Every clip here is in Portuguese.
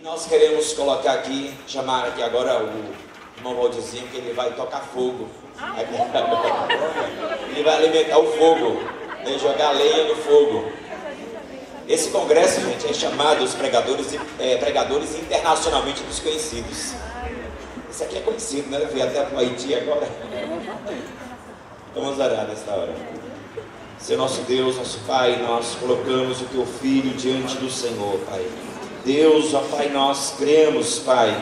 Nós queremos colocar aqui, chamar aqui agora o irmão Valdizinho, que ele vai tocar fogo. Ele vai alimentar o fogo, né, jogar lenha no fogo. Esse congresso, gente, é chamado os pregadores internacionalmente desconhecidos. Esse aqui é conhecido, né? Eu fui até para o Haiti agora. Vamos orar nesta hora. Senhor nosso Deus, nosso Pai, nós colocamos o Teu Filho diante do Senhor, Pai. Deus, ó Pai, nós cremos, Pai,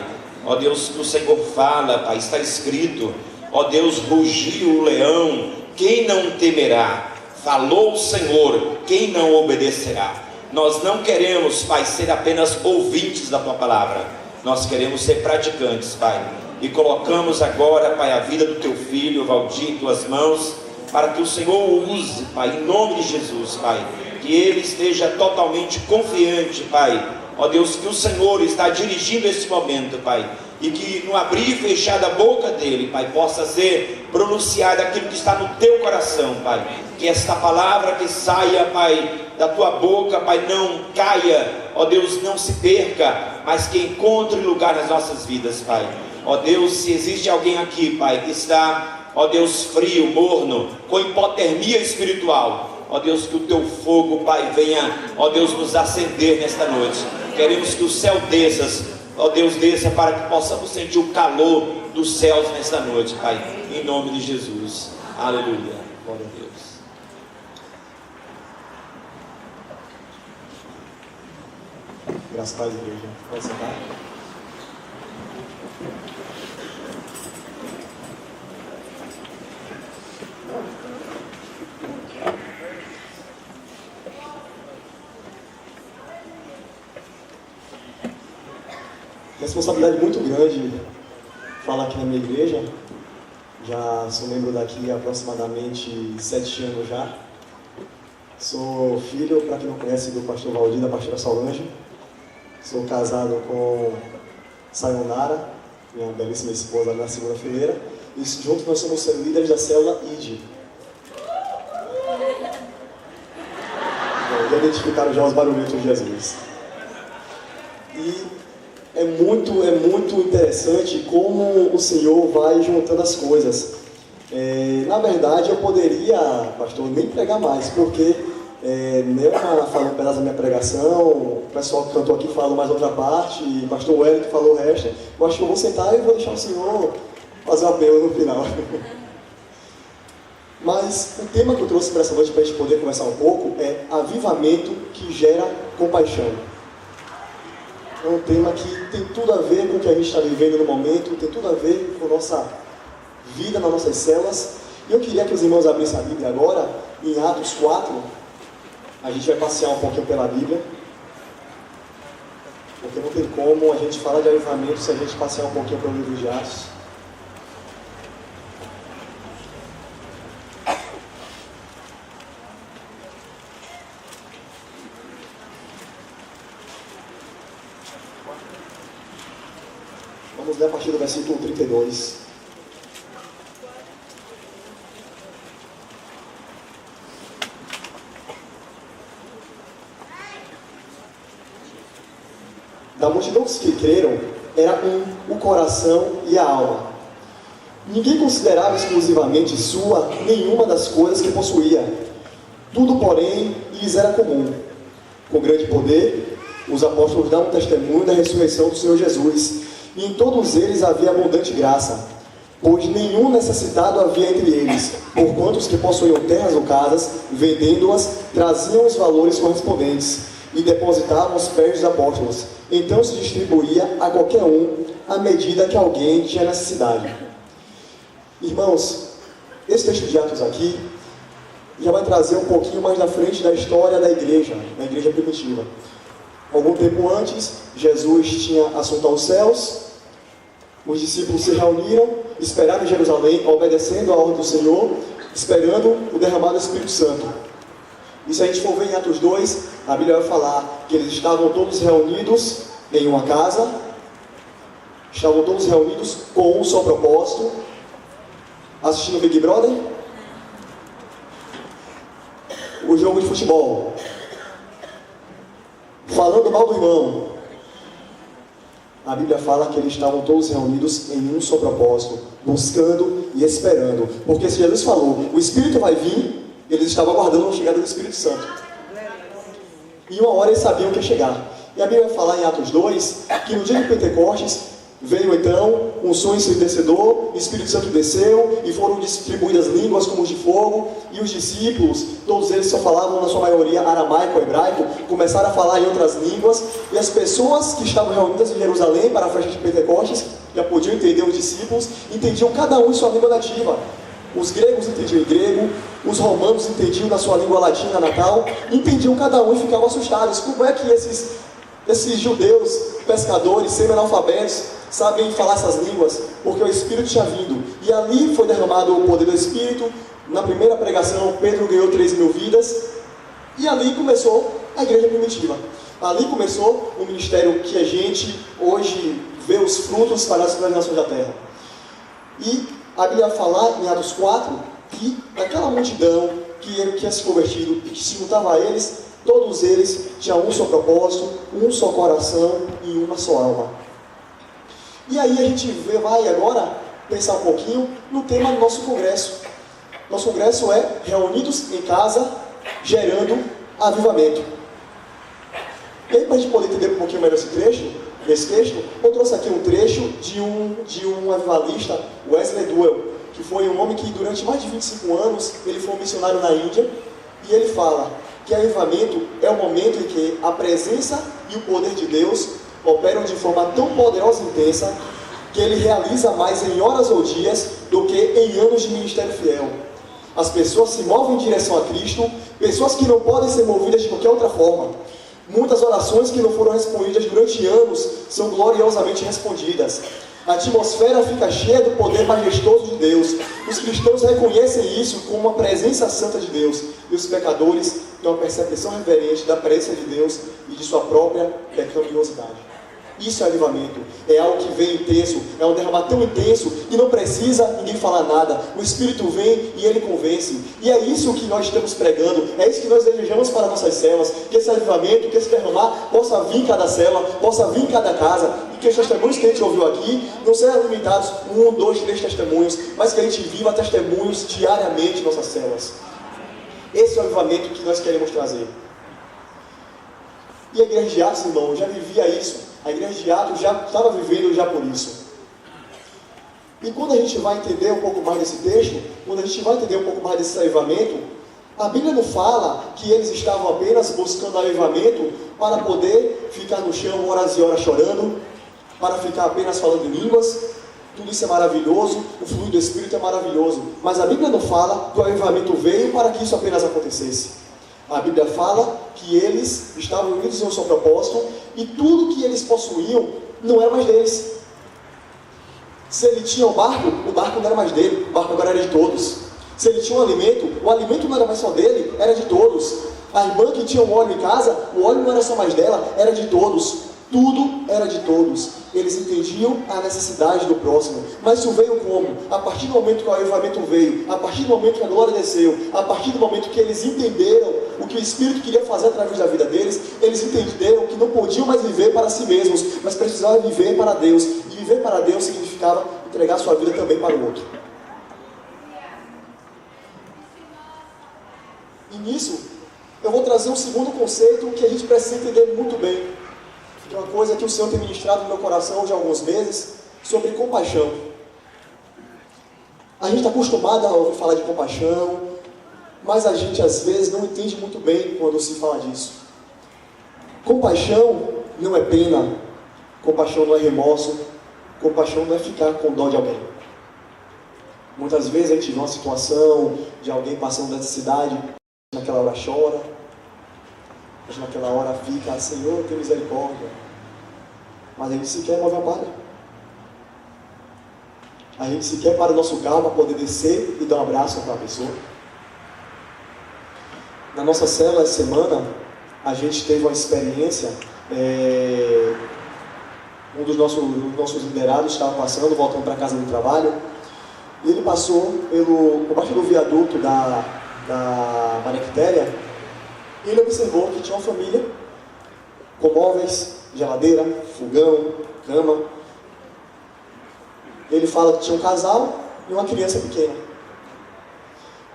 ó Deus, que o Senhor fala, Pai, está escrito, ó Deus, rugiu o leão, quem não temerá? Falou o Senhor, quem não obedecerá? Nós não queremos, Pai, ser apenas ouvintes da Tua palavra, nós queremos ser praticantes, Pai, e colocamos agora, Pai, a vida do Teu Filho, Valdir, em Tuas mãos, para que o Senhor o use, Pai, em nome de Jesus, Pai, que ele esteja totalmente confiante, Pai, ó Deus, que o Senhor está dirigindo esse momento, Pai, e que no abrir e fechar da boca dele, Pai, possa ser pronunciado aquilo que está no teu coração, Pai, que esta palavra que saia, Pai, da tua boca, Pai, não caia, ó Deus, não se perca, mas que encontre lugar nas nossas vidas, Pai. Ó Deus, se existe alguém aqui, Pai, que está, ó Deus, frio, morno, com hipotermia espiritual, ó Deus, que o teu fogo, Pai, venha, ó Deus, nos acender nesta noite. Queremos que o céu desça, ó Deus, desça para que possamos sentir o calor dos céus nesta noite, Pai, em nome de Jesus. Aleluia. Glória a Deus. Graças a Deus, igreja. Pode sentar. Responsabilidade muito grande falar aqui na minha igreja. Já sou membro daqui há aproximadamente 7 anos já. Sou filho, para quem não conhece, do pastor Valdir, da pastora Solange. Sou casado com Sayonara, minha belíssima esposa, na segunda fileira. E juntos nós somos líderes da célula ID. Já identificaram já os barulhentos de Jesus. E é muito interessante como o Senhor vai juntando as coisas. Na verdade, eu poderia, pastor, nem pregar mais, porque Neuza falou um pedaço da minha pregação, o pessoal que cantou aqui falou mais outra parte, e o pastor Wellington falou o resto. Eu acho que eu vou sentar e vou deixar o Senhor fazer o apelo no final. Mas o tema que eu trouxe para essa noite, para a gente poder conversar um pouco, é avivamento que gera compaixão. É um tema que tem tudo a ver com o que a gente está vivendo no momento, tem tudo a ver com a nossa vida nas nossas células. E eu queria que os irmãos abrissem a Bíblia agora, em Atos 4. A gente vai passear um pouquinho pela Bíblia, porque não tem como a gente falar de avivamento se a gente passear um pouquinho pelo livro de Atos. Vamos ler a partir do versículo 32. Da multidão dos que creram, era o coração e a alma. Ninguém considerava exclusivamente sua nenhuma das coisas que possuía. Tudo, porém, lhes era comum. Com grande poder, os apóstolos davam testemunho da ressurreição do Senhor Jesus, e em todos eles havia abundante graça, pois nenhum necessitado havia entre eles, porquanto os que possuíam terras ou casas, vendendo-as, traziam os valores correspondentes, e depositavam aos pés dos apóstolos. Então se distribuía a qualquer um, à medida que alguém tinha necessidade. Irmãos, esse texto de Atos aqui, já vai trazer um pouquinho mais na frente da história da igreja primitiva. Algum tempo antes, Jesus tinha assunto aos céus, os discípulos se reuniram, esperaram em Jerusalém, obedecendo a ordem do Senhor, esperando o derramado do Espírito Santo. E se a gente for ver em Atos 2, a Bíblia vai falar que eles estavam todos reunidos em uma casa, estavam todos reunidos com um só propósito, assistindo Big Brother, o jogo de futebol, falando mal do irmão, a Bíblia fala que eles estavam todos reunidos em um só propósito, buscando e esperando. Porque se Jesus falou, o Espírito vai vir, eles estavam aguardando a chegada do Espírito Santo. E uma hora eles sabiam que ia chegar. E a Bíblia vai falar em Atos 2, que no dia de Pentecostes, veio então um som ensurdecedor, o Espírito Santo desceu e foram distribuídas línguas como de fogo, e os discípulos, todos eles só falavam na sua maioria aramaico, hebraico, começaram a falar em outras línguas, e as pessoas que estavam reunidas em Jerusalém para a festa de Pentecostes, já podiam entender os discípulos, entendiam cada um em sua língua nativa. Os gregos entendiam em grego, os romanos entendiam na sua língua latina natal, entendiam cada um e ficavam assustados. Como é que esses judeus, pescadores, semi-analfabetos, sabem falar essas línguas? Porque o Espírito tinha vindo. E ali foi derramado o poder do Espírito. Na primeira pregação, Pedro ganhou 3.000 vidas. E ali começou a igreja primitiva. Ali começou o ministério que a gente hoje vê os frutos para as nações da terra. E a Bíblia fala em Atos 4 que aquela multidão que tinha se convertido e que se juntava a eles, todos eles tinham um só propósito, um só coração e uma só alma. E aí a gente vai agora pensar um pouquinho no tema do nosso congresso. Nosso congresso é Reunidos em Casa, Gerando Avivamento. E aí, para a gente poder entender um pouquinho melhor esse texto, eu trouxe aqui um trecho de um avivalista, Wesley Duell, que foi um homem que durante mais de 25 anos, ele foi um missionário na Índia, e ele fala que avivamento é o momento em que a presença e o poder de Deus operam de forma tão poderosa e intensa que ele realiza mais em horas ou dias do que em anos de ministério fiel. As pessoas se movem em direção a Cristo, pessoas que não podem ser movidas de qualquer outra forma. Muitas orações que não foram respondidas durante anos são gloriosamente respondidas. A atmosfera fica cheia do poder majestoso de Deus. Os cristãos reconhecem isso como uma presença santa de Deus. E os pecadores têm uma percepção reverente da presença de Deus e de sua própria pecaminosidade. Isso é avivamento. É algo que vem intenso. É um derramar tão intenso que não precisa ninguém falar nada. O Espírito vem e ele convence. E é isso que nós estamos pregando. É isso que nós desejamos para nossas células. Que esse avivamento, que esse derramar possa vir em cada célula, possa vir em cada casa. E que os testemunhos que a gente ouviu aqui não sejam limitados 1, 2, 3 testemunhos, mas que a gente viva testemunhos diariamente em nossas células. Esse é o avivamento que nós queremos trazer. E a igreja de Atos, irmão, já vivia isso. A igreja de Atos já estava vivendo já por isso. E quando a gente vai entender um pouco mais desse texto, quando a gente vai entender um pouco mais desse avivamento, a Bíblia não fala que eles estavam apenas buscando avivamento para poder ficar no chão horas e horas chorando, para ficar apenas falando em línguas. Tudo isso é maravilhoso, o fluido do Espírito é maravilhoso. Mas a Bíblia não fala que o avivamento veio para que isso apenas acontecesse. A Bíblia fala que eles estavam unidos em um só propósito e tudo que eles possuíam não era mais deles. Se ele tinha o barco não era mais dele, o barco agora era de todos. Se ele tinha o alimento não era mais só dele, era de todos. A irmã que tinha um óleo em casa, o óleo não era só mais dela, era de todos. Tudo era de todos. Eles entendiam a necessidade do próximo. Mas isso veio como? A partir do momento que o avivamento veio, a partir do momento que a glória desceu, a partir do momento que eles entenderam o que o Espírito queria fazer através da vida deles, eles entenderam que não podiam mais viver para si mesmos, mas precisavam viver para Deus. E viver para Deus significava entregar sua vida também para o outro. E nisso, eu vou trazer um segundo conceito que a gente precisa entender muito bem. Que é uma coisa que o Senhor tem ministrado no meu coração já há alguns meses, sobre compaixão. A gente está acostumado a ouvir falar de compaixão, mas a gente às vezes não entende muito bem quando se fala disso. Compaixão não é pena, compaixão não é remorso, compaixão não é ficar com dó de alguém. Muitas vezes a gente vê uma situação de alguém passando necessidade, naquela hora chora, mas naquela hora fica, Senhor, tem misericórdia. Mas a gente sequer move a palha. A gente sequer para o nosso carro para poder descer e dar um abraço para a pessoa. Na nossa célula essa semana, a gente teve uma experiência. Um dos nossos liderados estava passando, voltando para casa do trabalho. E ele passou por baixo do viaduto da Maria Quitéria. E ele observou que tinha uma família com móveis geladeira, fogão, cama. Ele fala que tinha um casal e uma criança pequena.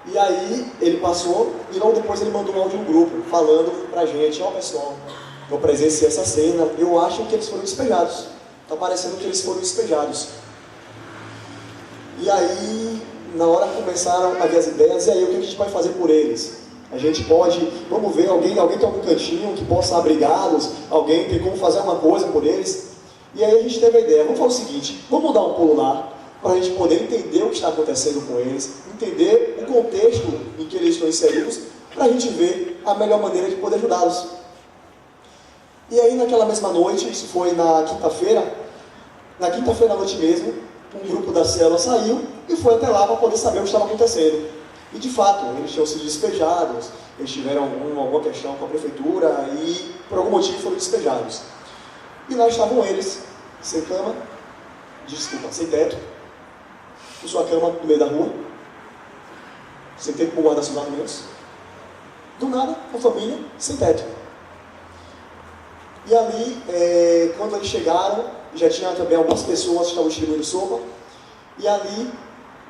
E aí ele passou e logo depois ele mandou um áudio no grupo, falando pra gente: ó pessoal, eu presenciei essa cena, eu acho que eles foram despejados. Está parecendo que eles foram despejados. E aí, na hora começaram a ver as ideias, e aí o que a gente vai fazer por eles? A gente pode, vamos ver, alguém tem algum cantinho que possa abrigá-los, alguém tem como fazer uma coisa por eles. E aí a gente teve a ideia, vamos fazer o seguinte, vamos dar um pulo lá, para a gente poder entender o que está acontecendo com eles, entender o contexto em que eles estão inseridos, para a gente ver a melhor maneira de poder ajudá-los. E aí naquela mesma noite, isso foi na quinta-feira à noite mesmo, um grupo da célula saiu e foi até lá para poder saber o que estava acontecendo. E de fato, eles tinham sido despejados, eles tiveram alguma questão com a prefeitura e por algum motivo foram despejados. E lá estavam eles, sem teto, com sua cama no meio da rua, sem tempo para guardar seus alimentos. Do nada, uma família sem teto. E ali, quando eles chegaram, já tinha também algumas pessoas que estavam distribuindo sopa. E ali,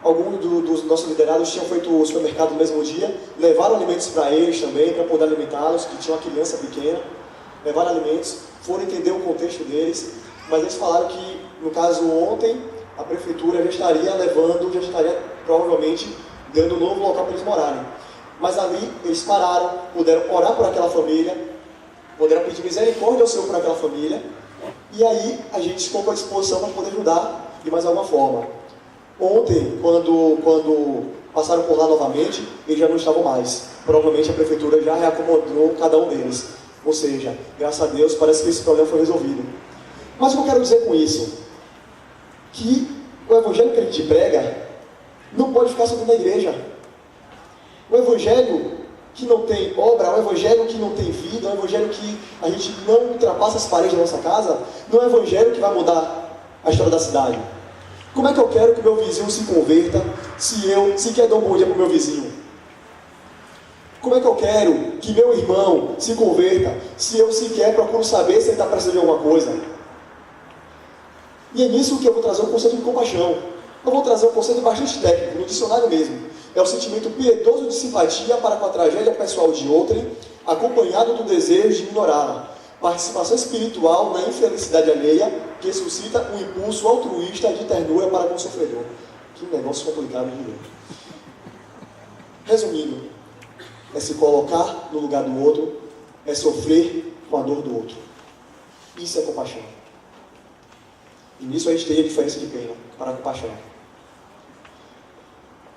alguns dos nossos liderados tinham feito o supermercado no mesmo dia, levaram alimentos para eles também, para poder alimentá-los, que tinha uma criança pequena. Levaram alimentos, foram entender o contexto deles, mas eles falaram que, no caso ontem, a prefeitura já estaria provavelmente dando um novo local para eles morarem. Mas ali eles pararam, puderam orar por aquela família, puderam pedir misericórdia ao Senhor por aquela família, e aí a gente ficou à disposição para poder ajudar de mais alguma forma. Ontem, quando passaram por lá novamente, eles já não estavam mais. Provavelmente a prefeitura já reacomodou cada um deles. Ou seja, graças a Deus, parece que esse problema foi resolvido. Mas o que eu quero dizer com isso? Que o evangelho que a gente prega não pode ficar só dentro da igreja. O evangelho que não tem obra, o evangelho que não tem vida, o evangelho que a gente não ultrapassa as paredes da nossa casa, não é o evangelho que vai mudar a história da cidade. Como é que eu quero que o meu vizinho se converta se eu sequer dou um bom dia para o meu vizinho? Como é que eu quero que meu irmão se converta se eu sequer procuro saber se ele está precisando de alguma coisa? E é nisso que eu vou trazer o conceito de compaixão. Eu vou trazer um conceito bastante técnico, no dicionário mesmo. É o sentimento piedoso de simpatia para com a tragédia pessoal de outrem, acompanhado do desejo de ignorá-la. Participação espiritual na infelicidade alheia, que suscita um impulso altruísta de ternura para com o sofredor. Que negócio complicado de ler. Resumindo, é se colocar no lugar do outro, é sofrer com a dor do outro. Isso é compaixão. E nisso a gente tem a diferença de pena para a compaixão.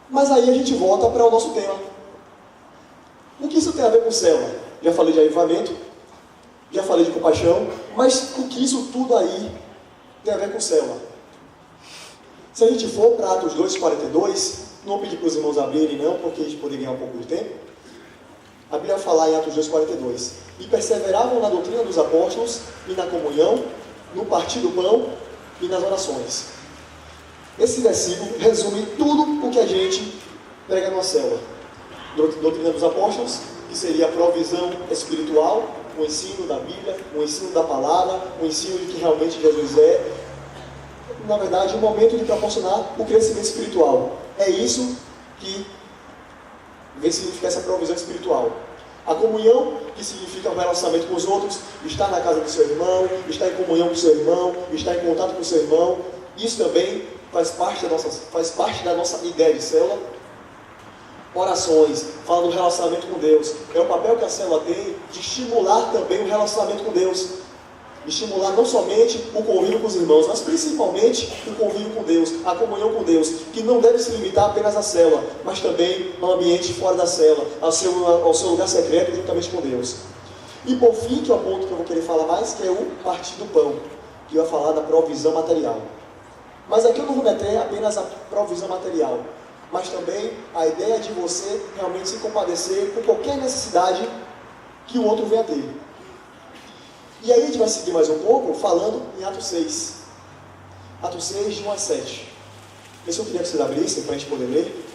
Mas aí a gente volta para o nosso tema. O que isso tem a ver com célula? Já falei de avivamento, já falei de compaixão, mas o que isso tudo aí tem a ver com célula? Se a gente for para Atos 2,42, não vou pedir para os irmãos abrirem não, porque a gente poderia ganhar um pouco de tempo. A Bíblia vai falar em Atos 2,42. E perseveravam na doutrina dos apóstolos, e na comunhão, no partir do pão e nas orações. Esse versículo resume tudo o que a gente prega numa célula. Doutrina dos apóstolos, que seria a provisão espiritual, o ensino da Bíblia, o ensino da palavra, o ensino de que realmente Jesus é, na verdade, o momento de proporcionar o crescimento espiritual. É isso que vem significar essa provisão espiritual. A comunhão, que significa o relacionamento com os outros, estar na casa do seu irmão, estar em comunhão com o seu irmão, estar em contato com o seu irmão, isso também faz parte da nossa ideia de célula. Orações, fala do relacionamento com Deus. É o papel que a célula tem de estimular também o relacionamento com Deus. Estimular não somente o convívio com os irmãos, mas principalmente o convívio com Deus, a comunhão com Deus, que não deve se limitar apenas à célula, mas também ao ambiente fora da célula, ao seu lugar secreto juntamente com Deus. E por fim, que é o ponto que eu vou querer falar mais, que é o partir do pão, que vai falar da provisão material. Mas aqui eu não vou meter apenas a provisão material, mas também a ideia de você realmente se compadecer com qualquer necessidade que o outro venha ter. E aí a gente vai seguir mais um pouco falando em Atos 6. Atos 6, de 1 a 7. Esse eu queria que vocês abrissem para a gente poder ler.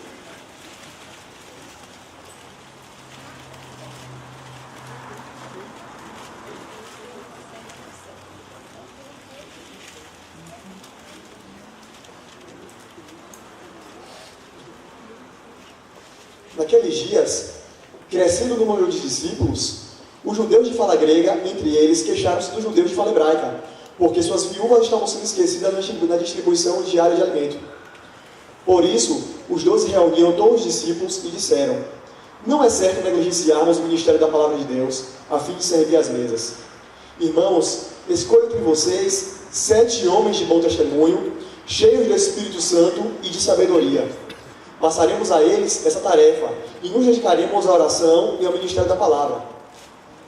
Naqueles dias, crescendo o número de discípulos, os judeus de fala grega, entre eles, queixaram-se dos judeus de fala hebraica, porque suas viúvas estavam sendo esquecidas na distribuição diária de alimento. Por isso, os 12 reuniram todos os discípulos e disseram: não é certo negligenciarmos o ministério da palavra de Deus, a fim de servir às mesas. Irmãos, escolho entre vocês 7 homens de bom testemunho, cheios do Espírito Santo e de sabedoria. Passaremos a eles essa tarefa e nos dedicaremos à oração e ao ministério da palavra.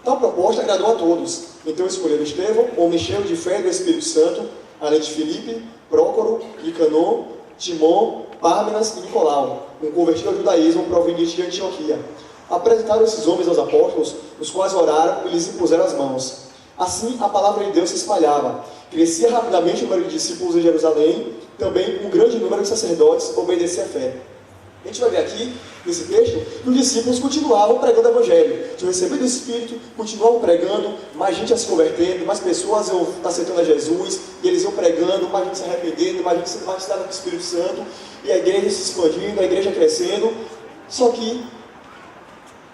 Tal proposta agradou a todos. Então escolheram Estevão, homem cheio de fé e do Espírito Santo, além de Filipe, Prócoro, Nicanor, Timon, Pármenas e Nicolau, um convertido ao judaísmo proveniente de Antioquia. Apresentaram esses homens aos apóstolos, os quais oraram e lhes impuseram as mãos. Assim a palavra de Deus se espalhava. Crescia rapidamente o número de discípulos em Jerusalém, também um grande número de sacerdotes obedecia à fé. A gente vai ver aqui, nesse texto, que os discípulos continuavam pregando o Evangelho. Tinham recebido o Espírito, continuavam pregando, mais gente ia se convertendo, mais pessoas iam aceitando a Jesus, e eles iam pregando, mais gente se arrependendo, mais gente se batizando com o Espírito Santo, e a igreja se expandindo, a igreja crescendo. Só que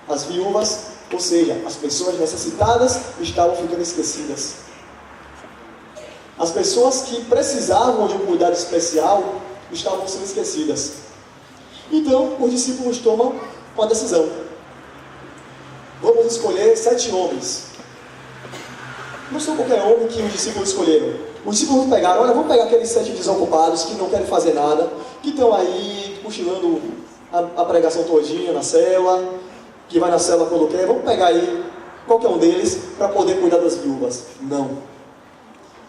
as viúvas, ou seja, as pessoas necessitadas, estavam ficando esquecidas. As pessoas que precisavam de um cuidado especial estavam sendo esquecidas. Então, os discípulos tomam uma decisão. Vamos escolher 7 homens. Não são qualquer homem que os discípulos escolheram. Os discípulos pegaram, olha, vamos pegar aqueles 7 desocupados que não querem fazer nada, que estão aí cochilando a pregação todinha na cela, que vai na cela quando quer. Vamos pegar aí qualquer um deles para poder cuidar das viúvas. Não.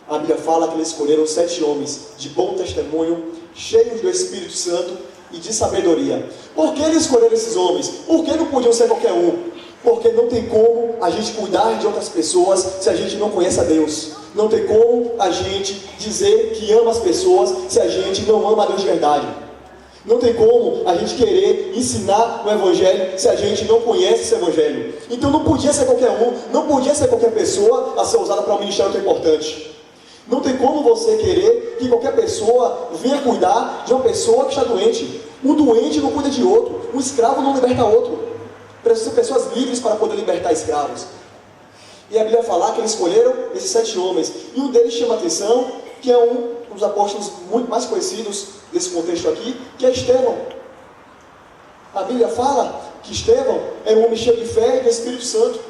A Bíblia fala que eles escolheram 7 homens de bom testemunho, cheios do Espírito Santo e de sabedoria. Por que eles escolheram esses homens? Por que não podiam ser qualquer um? Porque não tem como a gente cuidar de outras pessoas se a gente não conhece a Deus. Não tem como a gente dizer que ama as pessoas se a gente não ama a Deus de verdade. Não tem como a gente querer ensinar o Evangelho se a gente não conhece esse Evangelho. Então não podia ser qualquer um, não podia ser qualquer pessoa a ser usada para um ministério tão importante. Não tem como você querer que qualquer pessoa venha cuidar de uma pessoa que está doente. Um doente não cuida de outro. Um escravo não liberta outro. Precisam ser pessoas livres para poder libertar escravos. E a Bíblia fala que eles escolheram esses 7 homens. E um deles chama a atenção, que é um dos apóstolos muito mais conhecidos desse contexto aqui, que é Estevão. A Bíblia fala que Estevão era um homem cheio de fé e do Espírito Santo.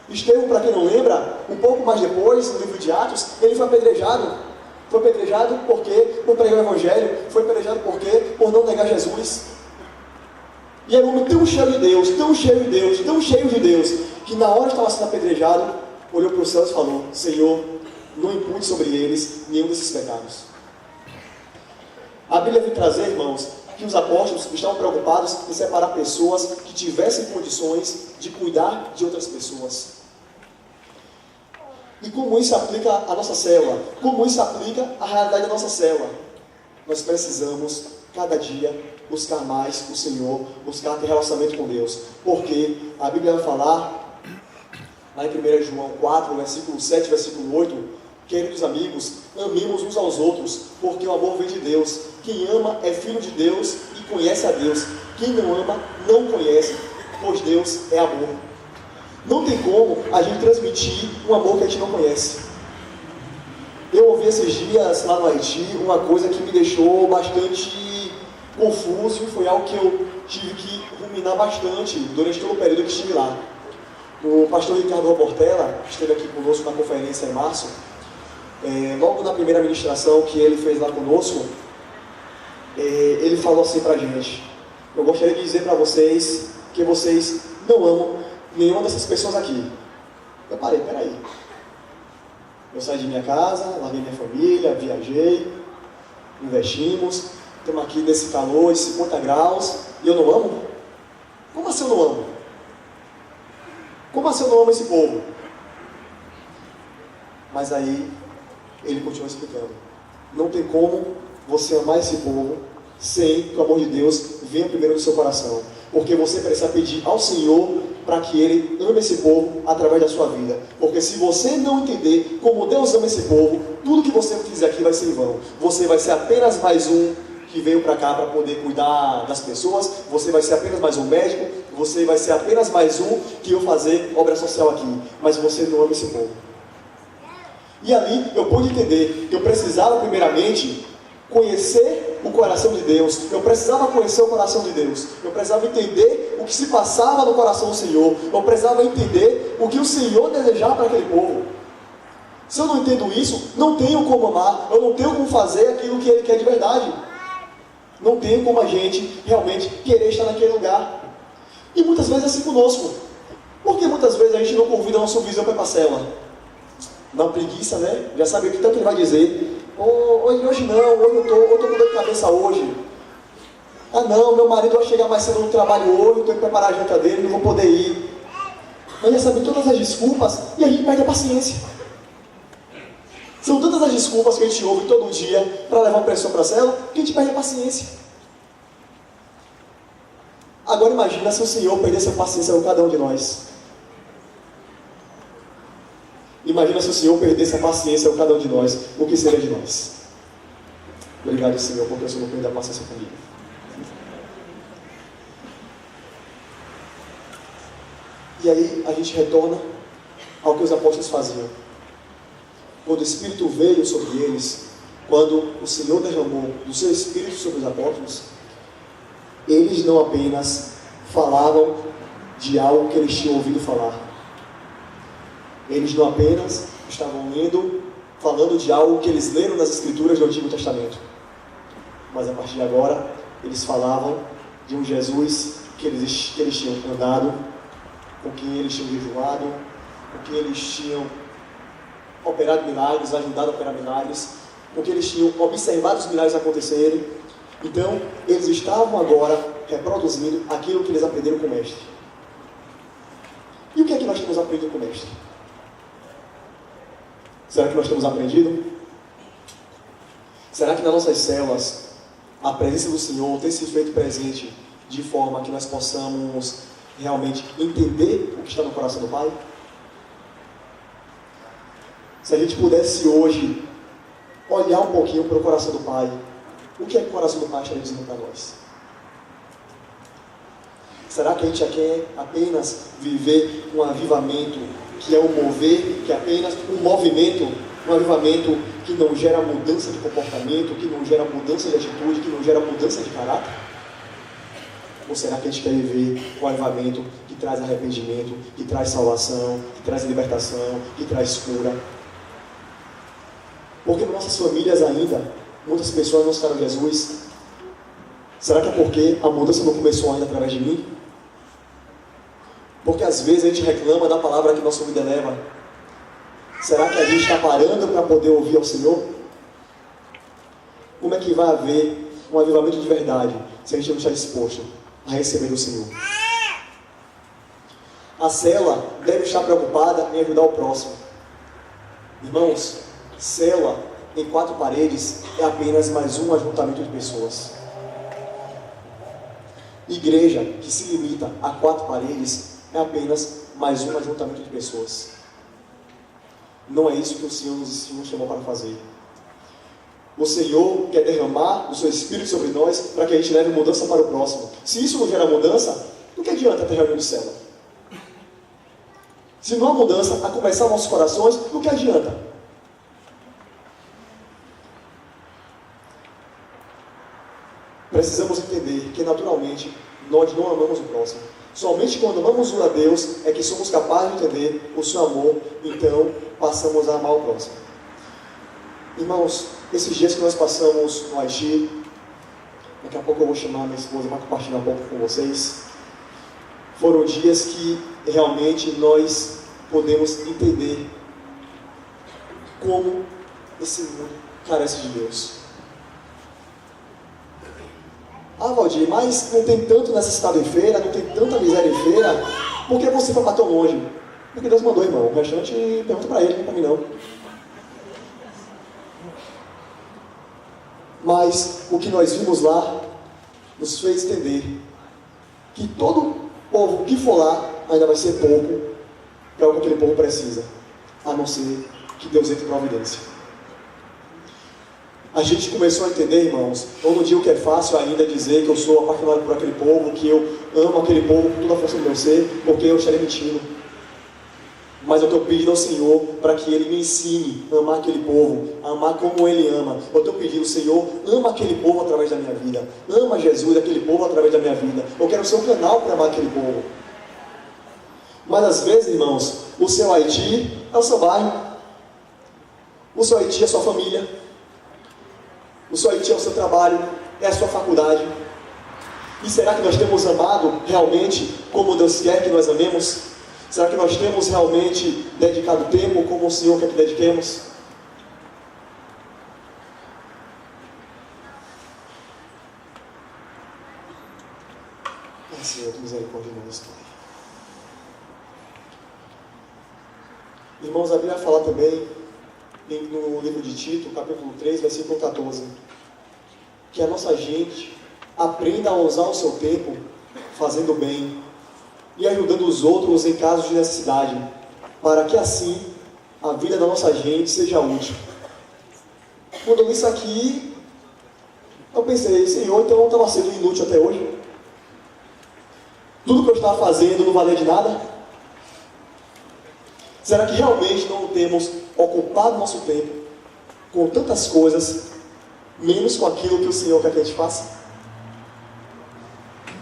Estevão, para quem não lembra, um pouco mais depois, no livro de Atos, ele foi apedrejado. Foi apedrejado porque por pregar o Evangelho, foi apedrejado por não negar Jesus. E era um homem tão cheio de Deus, tão cheio de Deus, tão cheio de Deus, que na hora que estava sendo apedrejado, olhou para os céus e falou: Senhor, não impute sobre eles nenhum desses pecados. A Bíblia vem trazer, irmãos, que os apóstolos estavam preocupados em separar pessoas que tivessem condições de cuidar de outras pessoas. E como isso aplica à nossa célula? Como isso aplica à realidade da nossa célula? Nós precisamos, cada dia, buscar mais o Senhor, buscar ter relacionamento com Deus. Porque a Bíblia vai falar, lá em 1 João 4, versículo 7, versículo 8, queridos amigos, amemos uns aos outros, porque o amor vem de Deus. Quem ama é filho de Deus e conhece a Deus. Quem não ama, não conhece, pois Deus é amor. Não tem como a gente transmitir um amor que a gente não conhece. Eu ouvi esses dias lá no Haiti uma coisa que me deixou bastante confuso, e foi algo que eu tive que ruminar bastante durante todo o período que estive lá. O pastor Ricardo Robortella, que esteve aqui conosco na conferência em março, logo na primeira ministração que ele fez lá conosco, ele falou assim pra gente: eu gostaria de dizer para vocês que vocês não amam nenhuma dessas pessoas aqui. Eu parei, peraí. Eu saí de minha casa, larguei minha família, viajei, investimos, estamos aqui nesse calor de 50 graus, e eu não amo? Como assim eu não amo? Como assim eu não amo esse povo? Mas aí, ele continua explicando. Não tem como você amar esse povo sem que o amor de Deus venha primeiro no seu coração. Porque você precisa pedir ao Senhor para que Ele ame esse povo através da sua vida. Porque se você não entender como Deus ama esse povo, tudo que você fizer aqui vai ser em vão. Você vai ser apenas mais um que veio para cá para poder cuidar das pessoas, você vai ser apenas mais um médico, você vai ser apenas mais um que eu fazer obra social aqui, mas você não ama esse povo. E ali eu pude entender que eu precisava primeiramente conhecer o coração de Deus, eu precisava conhecer o coração de Deus, eu precisava entender o que se passava no coração do Senhor, eu precisava entender o que o Senhor desejava para aquele povo. Se eu não entendo isso, não tenho como amar, eu não tenho como fazer aquilo que Ele quer de verdade. Não tenho como a gente realmente querer estar naquele lugar. E muitas vezes é assim conosco. Porque muitas vezes a gente não convida nosso vizinho para ir para a cela. Dá uma preguiça, né? Já sabe o que tanto ele vai dizer. Hoje não, hoje eu tô com dor de cabeça hoje. Ah não, meu marido vai chegar mais cedo no trabalho hoje, eu tenho que preparar a janta dele, não vou poder ir. Mas já sabe todas as desculpas e a gente perde a paciência. São tantas as desculpas que a gente ouve todo dia para levar uma pessoa para a cela que a gente perde a paciência. Agora imagina se o Senhor perdesse a paciência com cada um de nós. Imagina se o Senhor perdesse a paciência com cada um de nós. O que seria de nós? Obrigado, Senhor, porque o Senhor perdeu a paciência comigo. E aí a gente retorna ao que os apóstolos faziam. Quando o Espírito veio sobre eles, quando o Senhor derramou do seu Espírito sobre os apóstolos, eles não apenas falavam de algo que eles tinham ouvido falar. Eles não apenas estavam falando de algo que eles leram nas Escrituras do Antigo Testamento. Mas a partir de agora, eles falavam de um Jesus que eles tinham andado, com quem eles tinham jejuado, com quem eles tinham operado milagres, ajudado a operar milagres, porque eles tinham observado os milagres acontecerem. Então, eles estavam agora reproduzindo aquilo que eles aprenderam com o Mestre. E o que é que nós temos aprendido com o Mestre? Será que nós temos aprendido? Será que nas nossas células a presença do Senhor tem se feito presente de forma que nós possamos realmente entender o que está no coração do Pai? Se a gente pudesse hoje olhar um pouquinho para o coração do Pai, o que é que o coração do Pai está dizendo para nós? Será que a gente já quer apenas viver um avivamento que é um mover, que é apenas um movimento, um avivamento que não gera mudança de comportamento, que não gera mudança de atitude, que não gera mudança de caráter? Ou será que a gente quer viver um avivamento que traz arrependimento, que traz salvação, que traz libertação, que traz cura? Porque nas nossas famílias ainda, muitas pessoas não citaram Jesus. Será que é porque a mudança não começou ainda através de mim? Porque às vezes a gente reclama da palavra que nossa vida leva. Será que a gente está parando para poder ouvir ao Senhor? Como é que vai haver um avivamento de verdade se a gente não está disposto a receber do Senhor? A cela deve estar preocupada em ajudar o próximo. Irmãos, cela em 4 paredes é apenas mais um ajuntamento de pessoas. Igreja que se limita a 4 paredes é apenas mais um ajuntamento de pessoas. Não é isso que o Senhor nos chamou para fazer. O Senhor quer derramar o seu Espírito sobre nós para que a gente leve mudança para o próximo. Se isso não gera mudança, do que adianta ter reunião de célula? Se não há mudança a começar nossos corações, do que adianta? Precisamos entender que naturalmente nós não amamos o próximo. Somente quando amamos a Deus é que somos capazes de entender o seu amor, então passamos a amar o próximo. Irmãos, esses dias que nós passamos no Haiti, daqui a pouco eu vou chamar minha esposa para compartilhar um pouco com vocês, foram dias que realmente nós podemos entender como esse mundo carece de Deus. Ah, Valdir, mas não tem tanto necessitado em feira, não tem tanta miséria em feira, por que você foi para tão longe? Porque Deus mandou, irmão. O restante pergunta para ele, não para mim não. Mas o que nós vimos lá nos fez entender que todo povo que for lá ainda vai ser pouco para o que aquele povo precisa, a não ser que Deus entre em providência. a gente começou a entender, irmãos, eu não digo que é fácil ainda dizer que eu sou apaixonado por aquele povo, que eu amo aquele povo com toda a força do meu ser, porque eu estarei mentindo. Mas eu estou pedindo ao Senhor para que Ele me ensine a amar aquele povo, a amar como Ele ama. Eu estou pedindo, Senhor, ama aquele povo através da minha vida. Ama Jesus, aquele povo através da minha vida. Eu quero ser um canal para amar aquele povo. Mas às vezes, irmãos, o seu Haiti é o seu bairro. O seu Haiti é a sua família. O seu Haiti é o seu trabalho, é a sua faculdade. E será que nós temos amado realmente como Deus quer que nós amemos? Será que nós temos realmente dedicado tempo como o Senhor quer que dediquemos? Ai, Senhor, tem misericórdia de nós, Pai. Irmãos, a Bíblia fala também, no livro de Tito, capítulo 3, versículo 14, que a nossa gente aprenda a usar o seu tempo fazendo bem e ajudando os outros em casos de necessidade, para que assim a vida da nossa gente seja útil. Quando eu li isso aqui, eu pensei, Senhor, então eu estava sendo inútil até hoje? Tudo que eu estava fazendo não valia de nada? Será que realmente não temos ocupado nosso tempo com tantas coisas, menos com aquilo que o Senhor quer que a gente faça?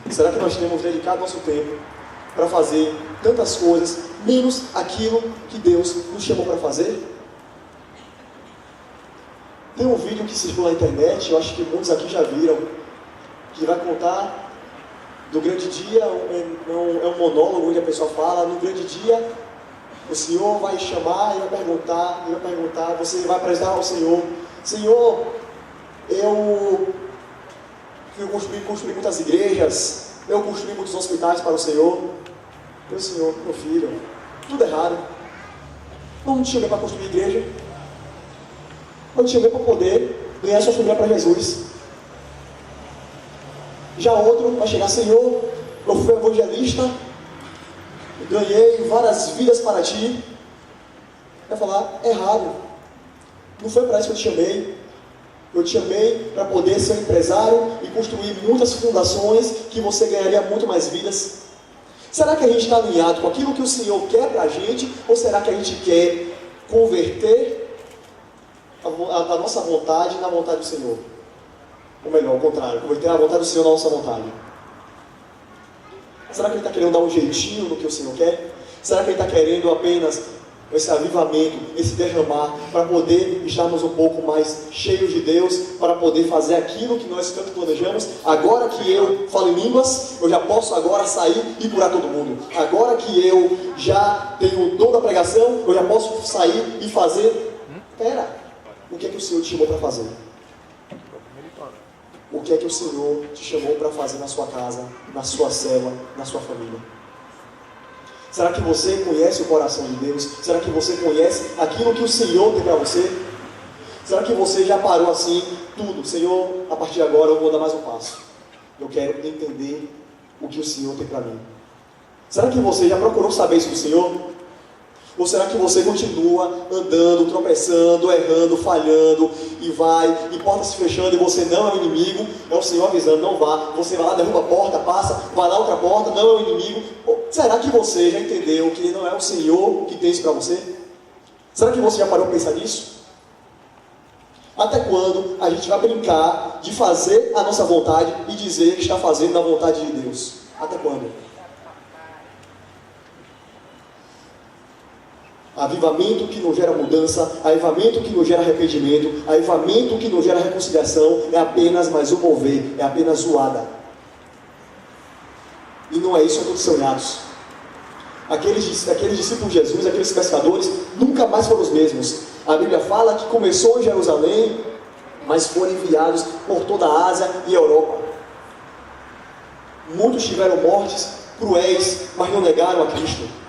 Será que nós temos dedicado nosso tempo para fazer tantas coisas, menos aquilo que Deus nos chamou para fazer? Tem um vídeo que circula na internet, eu acho que muitos aqui já viram, que vai contar do grande dia, é um monólogo onde a pessoa fala, no grande dia, o Senhor vai chamar e vai perguntar, você vai apresentar ao Senhor, Senhor, eu construí muitas igrejas, eu construí muitos hospitais para o Senhor. Meu Senhor, meu filho, tudo errado. Eu não te chamei para construir igreja. Eu te chamei para poder ganhar sua família para Jesus. Já outro vai chegar, Senhor, eu fui evangelista, ganhei várias vidas para ti. Vai falar, errado. Não foi para isso que eu te chamei. Eu te chamei para poder ser um empresário e construir muitas fundações que você ganharia muito mais vidas. Será que a gente está alinhado com aquilo que o Senhor quer para a gente? Ou será que a gente quer converter a nossa vontade na vontade do Senhor? Ou melhor, ao contrário, converter a vontade do Senhor na nossa vontade. Será que ele está querendo dar um jeitinho no que o Senhor quer? Será que ele está querendo apenas esse avivamento, esse derramar, para poder estarmos um pouco mais cheios de Deus, para poder fazer aquilo que nós tanto planejamos? Agora que eu falo em línguas, eu já posso agora sair e curar todo mundo. Agora que eu já tenho o dom da pregação, eu já posso sair e fazer. Espera, o que é que o Senhor te chamou para fazer? O que é que o Senhor te chamou para fazer na sua casa, na sua célula, na sua família? Será que você conhece o coração de Deus? Será que você conhece aquilo que o Senhor tem para você? Será que você já parou assim, tudo? Senhor, a partir de agora eu vou dar mais um passo. Eu quero entender o que o Senhor tem para mim. Será que você já procurou saber isso do Senhor? Ou será que você continua andando, tropeçando, errando, falhando, e vai, e porta se fechando, e você não é o inimigo? É o Senhor avisando, não vá. Você vai lá, derruba a porta, passa, vai lá outra porta, não é o inimigo. Ou será que você já entendeu que não é o Senhor que tem isso para você? Será que você já parou para pensar nisso? Até quando a gente vai brincar de fazer a nossa vontade e dizer que está fazendo a vontade de Deus? Até quando? Avivamento que não gera mudança, avivamento que não gera arrependimento, avivamento que não gera reconciliação, é apenas mais um mover, é apenas zoada. E não é isso que todos sonhados. Aqueles discípulos de Jesus, aqueles pescadores, nunca mais foram os mesmos. A Bíblia fala que começou em Jerusalém, mas foram enviados por toda a Ásia e Europa. Muitos tiveram mortes cruéis, mas não negaram a Cristo.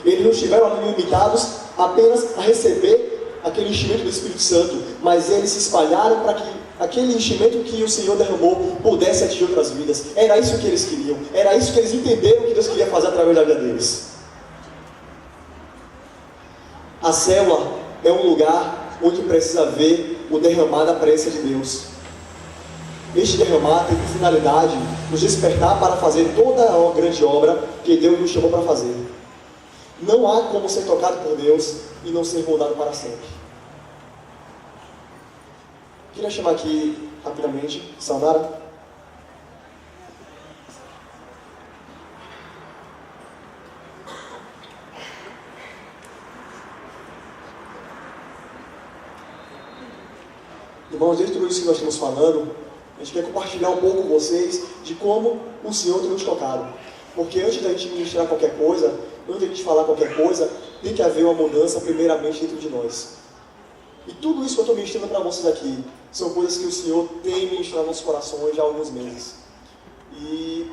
Eles não estiveram ali limitados apenas a receber aquele enchimento do Espírito Santo, mas eles se espalharam para que aquele enchimento que o Senhor derramou pudesse atingir outras vidas. Era isso que eles queriam, era isso que eles entenderam que Deus queria fazer através da vida deles. A célula é um lugar onde precisa haver o derramar da presença de Deus. Este derramar tem por finalidade nos despertar para fazer toda a grande obra que Deus nos chamou para fazer. Não há como ser tocado por Deus e não ser moldado para sempre. Queria chamar aqui rapidamente Saudara. Irmãos, dentro de tudo isso que nós estamos falando, a gente quer compartilhar um pouco com vocês de como o Senhor tem nos tocado. Porque antes da gente ministrar qualquer coisa, antes da gente falar qualquer coisa, tem que haver uma mudança primeiramente dentro de nós. E tudo isso que eu estou ministrando para vocês aqui, são coisas que o Senhor tem ministrado nos nossos corações já há alguns meses. E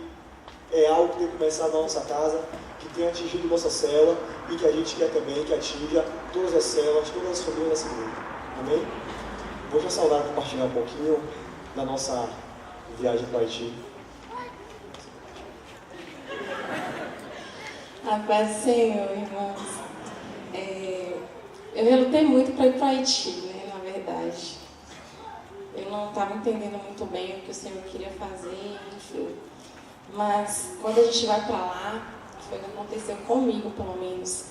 é algo que tem começado na nossa casa, que tem atingido nossa célula e que a gente quer também que atinja todas as células, todas as famílias dessa igreja. Amém? Vou já saudar e compartilhar um pouquinho da nossa viagem para Haiti. A paz do Senhor, irmãos. Eu relutei muito para ir para Haiti, né, na verdade. Eu não estava entendendo muito bem o que o Senhor queria fazer, enfim. Mas quando a gente vai para lá, foi o que aconteceu comigo, pelo menos.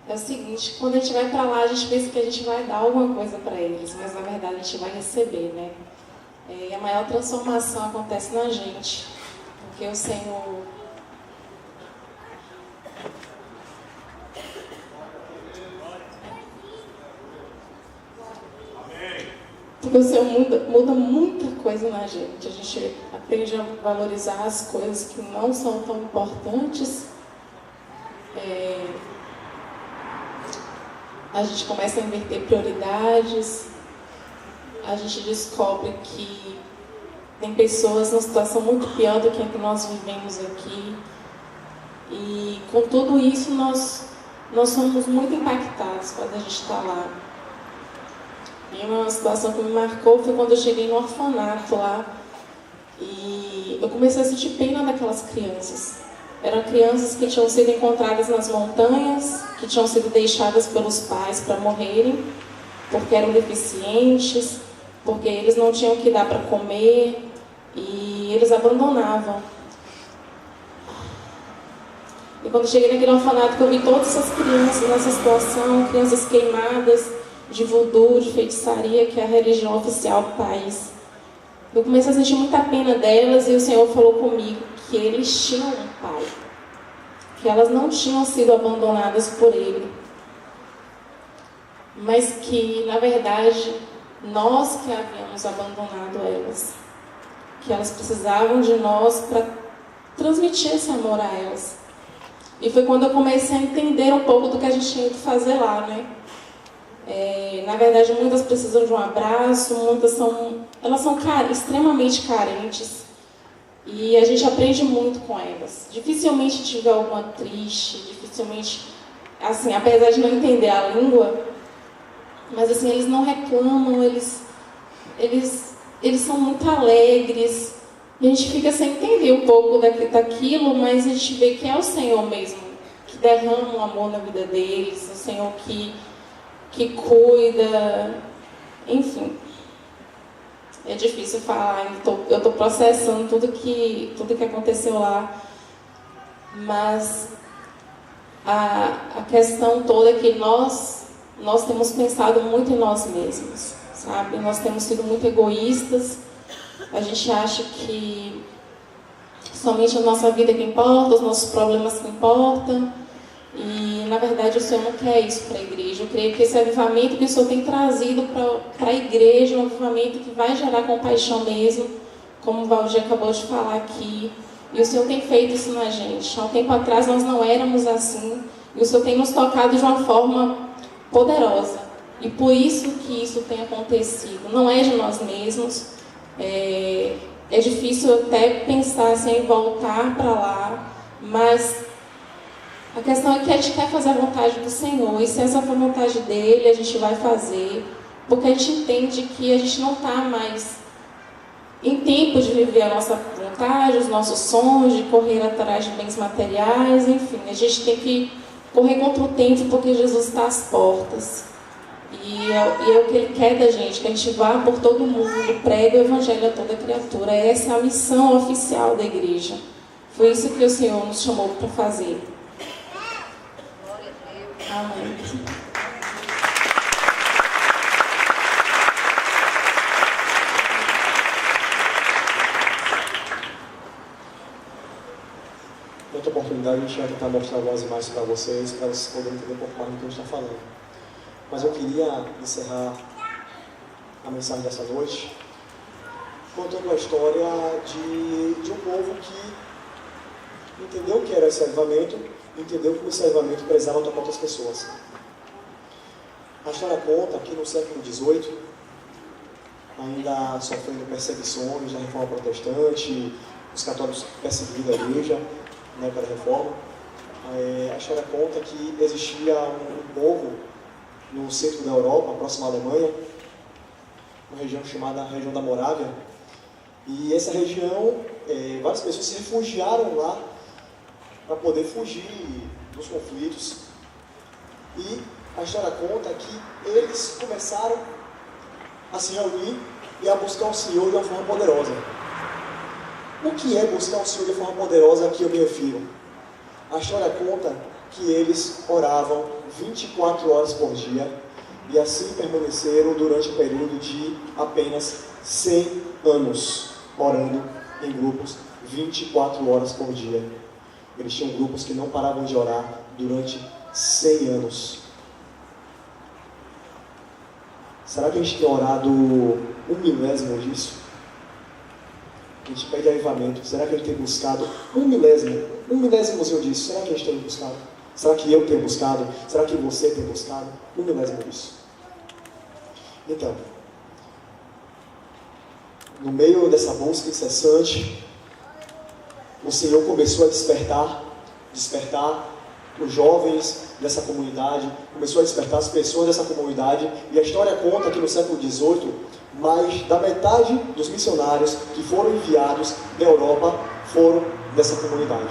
É o seguinte, quando a gente vai para lá, a gente pensa que a gente vai dar alguma coisa para eles, mas na verdade a gente vai receber, né? E a maior transformação acontece na gente, porque o Senhor... Porque o Senhor muda muita coisa na gente. A gente aprende a valorizar as coisas que não são tão importantes. A gente começa a inverter prioridades. A gente descobre que tem pessoas numa situação muito pior do que a que nós vivemos aqui. E com tudo isso nós somos muito impactados quando a gente está lá. E uma situação que me marcou foi quando eu cheguei no orfanato lá. E eu comecei a sentir pena daquelas crianças. Eram crianças que tinham sido encontradas nas montanhas, que tinham sido deixadas pelos pais para morrerem, porque eram deficientes, porque eles não tinham o que dar para comer, e eles abandonavam. E quando eu cheguei naquele orfanato, que eu vi todas essas crianças nessa situação, crianças queimadas de voodoo, de feitiçaria, que é a religião oficial do país. Eu comecei a sentir muita pena delas, e o Senhor falou comigo que eles tinham um pai, que elas não tinham sido abandonadas por Ele, mas que, na verdade, nós que havíamos abandonado elas, que elas precisavam de nós para transmitir esse amor a elas. E foi quando eu comecei a entender um pouco do que a gente tinha que fazer lá, né? Na verdade, muitas precisam de um abraço, muitas são extremamente carentes, e a gente aprende muito com elas. Dificilmente tive alguma triste, dificilmente, assim, apesar de não entender a língua, mas assim, eles não reclamam, eles são muito alegres, e a gente fica sem entender um pouco daquilo, mas a gente vê que é o Senhor mesmo que derrama um amor na vida deles, o Senhor que cuida, enfim. É difícil falar, eu estou processando tudo que aconteceu lá, mas a questão toda é que nós temos pensado muito em nós mesmos, sabe? Nós temos sido muito egoístas, a gente acha que somente a nossa vida é que importa, os nossos problemas que importam. E, na verdade, o Senhor não quer isso para a igreja. Eu creio que esse avivamento que o Senhor tem trazido para a igreja, um avivamento que vai gerar compaixão mesmo, como o Valdir acabou de falar aqui. E o Senhor tem feito isso na gente. Há um tempo atrás nós não éramos assim. E o Senhor tem nos tocado de uma forma poderosa. E por isso que isso tem acontecido. Não é de nós mesmos. É difícil até pensar assim, em voltar para lá. Mas a questão é que a gente quer fazer a vontade do Senhor, e se essa for a vontade dEle, a gente vai fazer, porque a gente entende que a gente não está mais em tempo de viver a nossa vontade, os nossos sonhos, de correr atrás de bens materiais, enfim, a gente tem que correr contra o tempo, porque Jesus está às portas. E é o que Ele quer da gente, que a gente vá por todo mundo, pregue o Evangelho a toda criatura. Essa é a missão oficial da igreja. Foi isso que o Senhor nos chamou para fazer. Amém. Em outra oportunidade, a gente vai tentar mostrar algumas imagens para vocês poderem entender um pouco mais do que a gente está falando. Mas eu queria encerrar a mensagem dessa noite contando a história de um povo que entendeu o que era esse avivamento, entendeu que esse avivamento precisava tocar outras pessoas. A história conta que no século XVIII, ainda sofrendo perseguições da Reforma Protestante, os católicos perseguindo a igreja, na época da Reforma, a história conta que existia um povo no centro da Europa, próximo à Alemanha, uma região chamada região da Morávia, e essa região, várias pessoas se refugiaram lá para poder fugir dos conflitos, e a história conta que eles começaram a se reunir e a buscar o Senhor de uma forma poderosa. O que é buscar o Senhor de forma poderosa a que eu me refiro? A história conta que eles oravam 24 horas por dia e assim permaneceram durante o período de apenas 100 anos, orando em grupos 24 horas por dia. Eles tinham grupos que não paravam de orar durante 100 anos. Será que a gente tem orado 1/1000 disso? A gente pede avivamento. Será que a gente tem buscado 1/1000 disso? Será que a gente tem buscado? Será que eu tenho buscado? Será que você tem buscado? 1/1000 disso. Então, no meio dessa busca incessante, o Senhor começou a despertar os jovens dessa comunidade, começou a despertar as pessoas dessa comunidade, e a história conta que no século XVIII, mais da metade dos missionários que foram enviados da Europa foram dessa comunidade.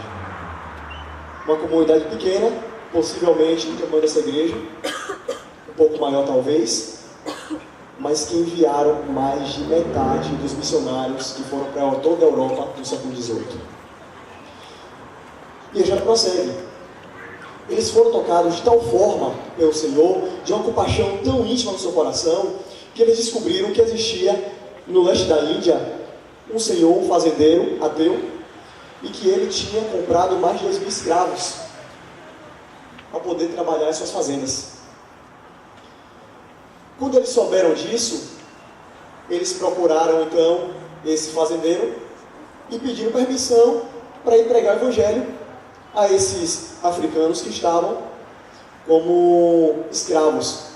Uma comunidade pequena, possivelmente do tamanho dessa igreja, um pouco maior talvez, mas que enviaram mais de metade dos missionários que foram para toda a Europa no século XVIII. E já prossegue. Eles foram tocados de tal forma pelo Senhor, de uma compaixão tão íntima no seu coração, que eles descobriram que existia no leste da Índia um senhor, um fazendeiro ateu, e que ele tinha comprado mais de 2.000 escravos para poder trabalhar em suas fazendas. Quando eles souberam disso, eles procuraram então esse fazendeiro e pediram permissão para ir pregar o evangelho a esses africanos que estavam como escravos.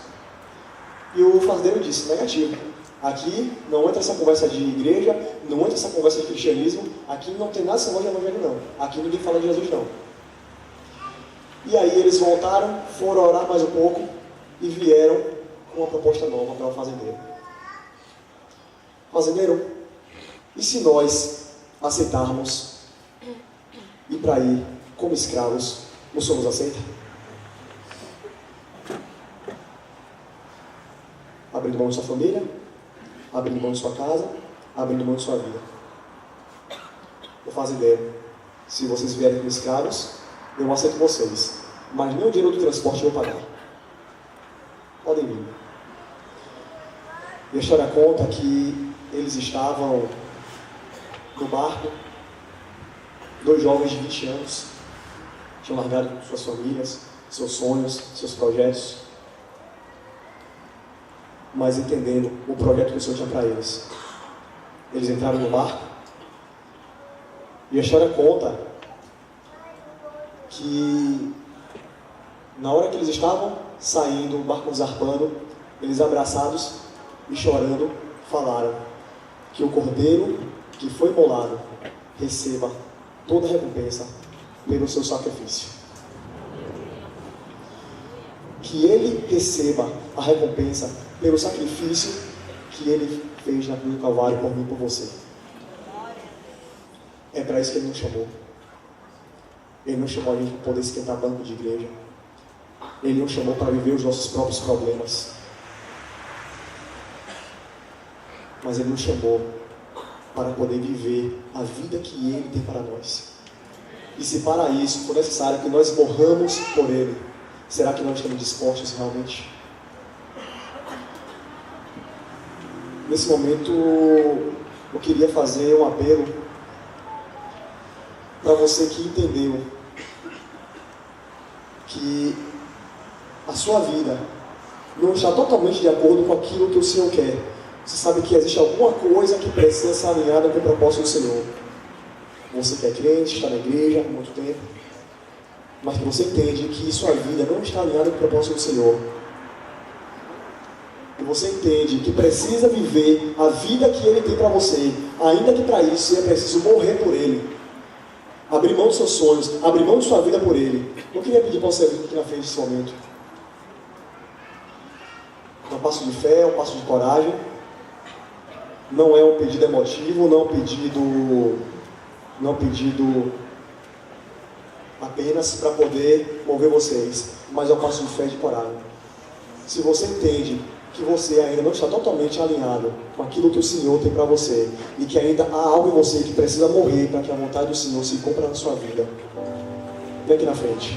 E o fazendeiro disse: negativo, aqui não entra essa conversa de igreja, não entra essa conversa de cristianismo, aqui não tem nada de evangelho não, aqui ninguém fala de Jesus não. E aí eles voltaram, foram orar mais um pouco e vieram com uma proposta nova para o fazendeiro. Fazendeiro, e se nós aceitarmos ir para aí como escravos, o Senhor nos aceita? Abrindo mão de sua família, abrindo mão de sua casa, abrindo mão de sua vida. O fazendeiro: se vocês vierem como escravos, eu aceito vocês, mas nem o dinheiro do transporte eu vou pagar. Podem vir. E a história conta que eles estavam no barco, 2 jovens de 20 anos, tinham largado suas famílias, seus sonhos, seus projetos, mas entendendo o projeto que o Senhor tinha para eles. Eles entraram no barco, e a história conta que na hora que eles estavam saindo, o barco zarpando, eles abraçados e chorando, falaram que o cordeiro que foi imolado receba toda a recompensa pelo seu sacrifício. Que ele receba a recompensa pelo sacrifício que ele fez na cruz do Calvário por mim e por você. É para isso que ele nos chamou. Ele não chamou a gente para poder esquentar banco de igreja. Ele nos chamou para viver os nossos próprios problemas. mas Ele nos chamou para poder viver a vida que Ele tem para nós. E se para isso for necessário que nós morramos por Ele, será que nós estamos dispostos realmente? Nesse momento, eu queria fazer um apelo para você que entendeu que a sua vida não está totalmente de acordo com aquilo que o Senhor quer. Você sabe que existe alguma coisa que precisa ser alinhada com o propósito do Senhor. Você que é crente, está na igreja há muito tempo, mas que você entende que sua vida não está alinhada com o propósito do Senhor. E você entende que precisa viver a vida que Ele tem para você, ainda que para isso é preciso morrer por Ele. Abrir mão dos seus sonhos, abrir mão de sua vida por Ele. Eu queria pedir para você vir aqui na frente nesse momento. É um passo de fé, é um passo de coragem. Não é um pedido emotivo, não é um pedido apenas para poder mover vocês, mas é um passo de fé e de coragem. Se você entende que você ainda não está totalmente alinhado com aquilo que o Senhor tem para você, e que ainda há algo em você que precisa morrer para que a vontade do Senhor se cumpra na sua vida, vem aqui na frente.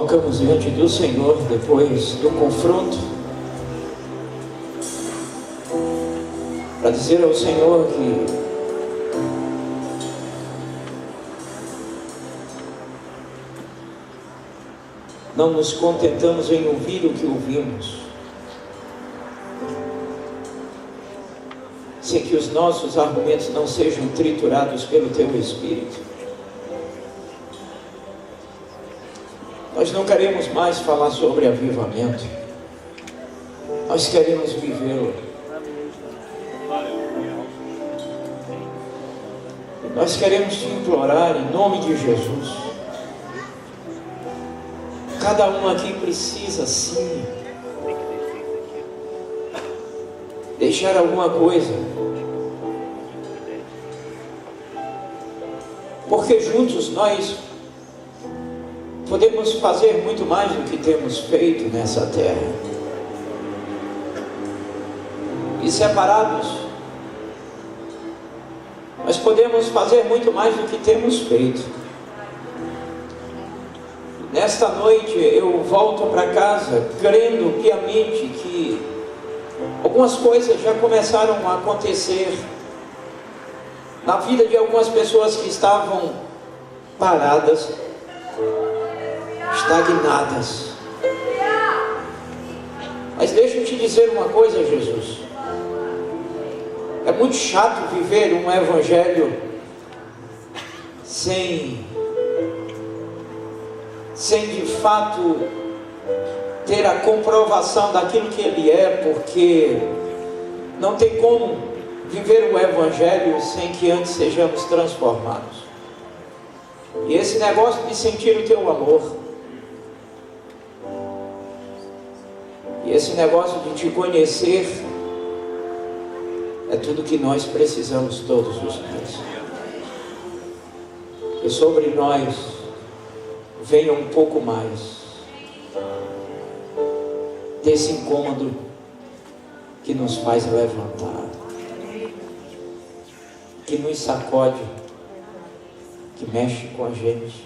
colocamos diante do Senhor depois do confronto, para dizer ao Senhor que não nos contentamos em ouvir o que ouvimos, sem que os nossos argumentos não sejam triturados pelo Teu Espírito. Nós não queremos mais falar sobre avivamento, nós queremos vivê-lo. Nós queremos te implorar em nome de Jesus, cada um aqui precisa sim deixar alguma coisa, porque juntos nós podemos fazer muito mais do que temos feito nessa terra, e separados nós podemos fazer muito mais do que temos feito. Nesta noite eu volto para casa crendo piamente que algumas coisas já começaram a acontecer na vida de algumas pessoas que estavam paradas, estagnadas. Mas deixa eu te dizer uma coisa, Jesus. É muito chato viver um evangelho sem de fato ter a comprovação daquilo que ele é, porque não tem como viver o evangelho sem que antes sejamos transformados. E esse negócio de sentir o teu amor, e esse negócio de te conhecer, é tudo que nós precisamos todos os dias. E sobre nós venha um pouco mais desse incômodo que nos faz levantar, que nos sacode, que mexe com a gente.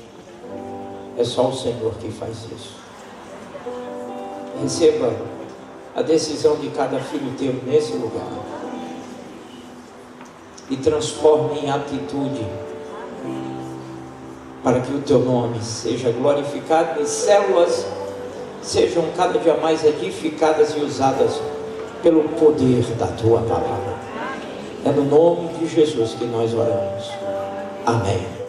É só o Senhor que faz isso. Receba a decisão de cada filho teu nesse lugar e transforme em atitude, para que o teu nome seja glorificado e células sejam cada dia mais edificadas e usadas pelo poder da tua palavra. É no nome de Jesus que nós oramos. Amém.